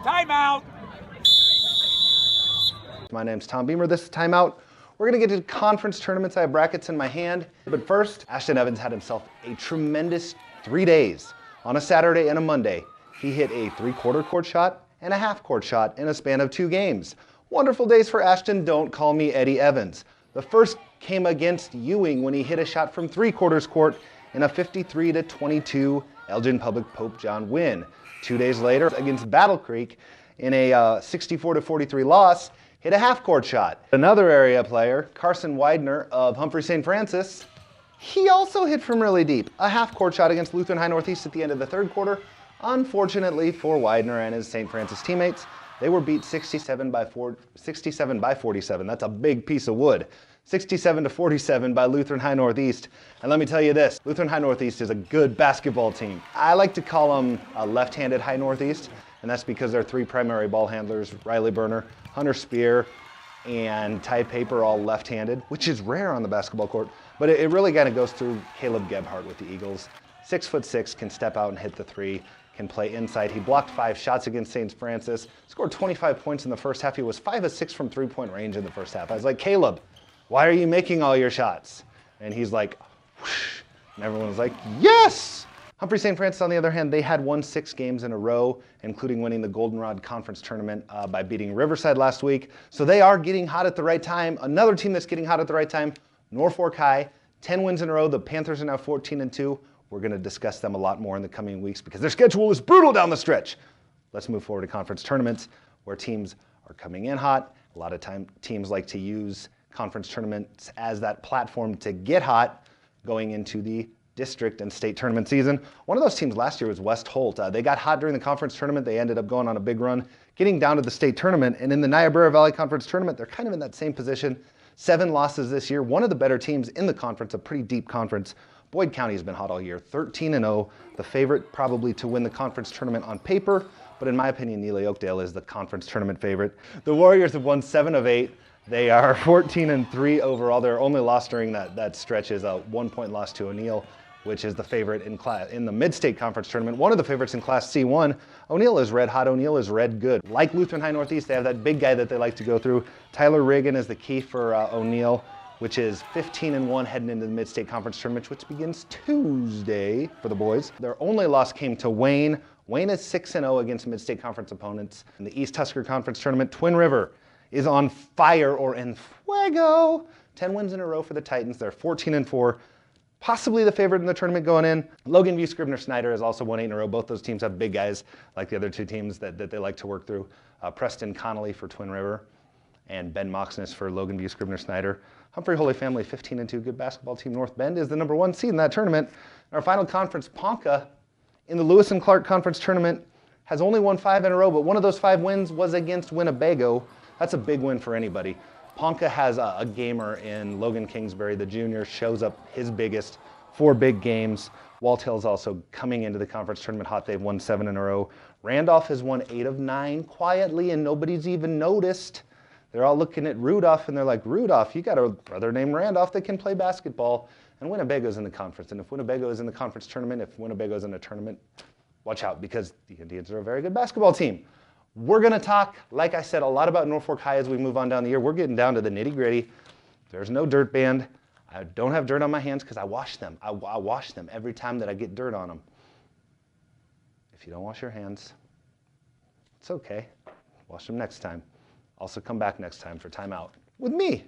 Timeout. My name's Tom Beamer. This is Timeout. We're going to get to conference tournaments. I have brackets in my hand. But first, Ashton Evans had himself a tremendous 3 days. On a Saturday and a Monday, he hit a 3/4 court shot and a half-court shot in a span of 2 games. Wonderful days for Ashton. Don't call me Eddie Evans. The first came against Ewing when he hit a shot from 3/4 court in a 53-22 Elgin Public Pope John win. 2 days later, against Battle Creek in a 64-43 loss, hit a half-court shot. Another area player, Carson Widener of Humphrey St. Francis, he also hit from really deep. A half-court shot against Lutheran High Northeast at the end of the third quarter. Unfortunately for Widener and his St. Francis teammates, they were beat 67 by 47. That's a big piece of wood. 67-47 by Lutheran High Northeast. And let me tell you this, Lutheran High Northeast is a good basketball team. I like to call them a left-handed High Northeast, and that's because their 3 primary ball handlers, Riley Berner, Hunter Spear, and Ty Paper, all left-handed, which is rare on the basketball court. But it really kind of goes through Caleb Gebhardt with the Eagles. 6'6", can step out and hit the 3, can play inside. He blocked 5 shots against St. Francis, scored 25 points in the first half. He was 5 of 6 from 3-point range in the first half. I was like, Caleb, why are you making all your shots? And he's like, whoosh. And everyone was like, yes! Humphrey St. Francis, on the other hand, they had won 6 games in a row, including winning the Goldenrod Conference Tournament by beating Riverside last week. So they are getting hot at the right time. Another team that's getting hot at the right time, Norfolk High, 10 wins in a row. The Panthers are now 14-2. We're going to discuss them a lot more in the coming weeks because their schedule is brutal down the stretch. Let's move forward to conference tournaments where teams are coming in hot. A lot of time teams like to use conference tournaments as that platform to get hot going into the district and state tournament season. One of those teams last year was West Holt. They got hot during the conference tournament. They ended up going on a big run, getting down to the state tournament. And in the Niobrara Valley Conference tournament, they're kind of in that same position. 7 losses this year. One of the better teams in the conference, a pretty deep conference. Boyd County has been hot all year, 13-0. The favorite probably to win the conference tournament on paper, but in my opinion, Neely Oakdale is the conference tournament favorite. The Warriors have won 7 of 8. They are 14-3 overall. Their only loss during that stretch is a 1-point loss to O'Neill, which is the favorite in the Mid-State Conference Tournament. One of the favorites in Class C1. O'Neill is red hot. O'Neill is red good. Like Lutheran High Northeast, they have that big guy that they like to go through. Tyler Reagan is the key for O'Neill, which is 15-1 heading into the Mid-State Conference Tournament, which begins Tuesday for the boys. Their only loss came to Wayne. Wayne is 6-0 against Mid-State Conference opponents. In the East Husker Conference Tournament, Twin River is on fire or en fuego. 10 wins in a row for the Titans. They're 14-4. Possibly the favorite in the tournament going in. Logan View Scribner Snyder has also won 8 in a row. Both those teams have big guys like the other 2 teams that they like to work through. Preston Connolly for Twin River and Ben Moxness for Logan View Scribner Snyder. Humphrey Holy Family 15-2, good basketball team. North Bend is the number 1 seed in that tournament. Our final conference, Ponca, in the Lewis and Clark Conference Tournament, has only won 5 in a row, but one of those 5 wins was against Winnebago. That's a big win for anybody. Ponca has a gamer in Logan Kingsbury. The junior shows up his biggest 4 big games. Walt Hill's also coming into the conference tournament hot. They've won 7 in a row. Randolph has won 8 of 9 quietly, and nobody's even noticed. They're all looking at Rudolph, and they're like, Rudolph, you got a brother named Randolph that can play basketball. And Winnebago's in the conference. And if Winnebago is in the conference tournament, if Winnebago's in a tournament, watch out, because the Indians are a very good basketball team. We're going to talk, like I said, a lot about Norfolk High as we move on down the year. We're getting down to the nitty-gritty. There's no dirt band. I don't have dirt on my hands because I wash them. I wash them every time that I get dirt on them. If you don't wash your hands, it's okay. Wash them next time. Also come back next time for Timeout with me.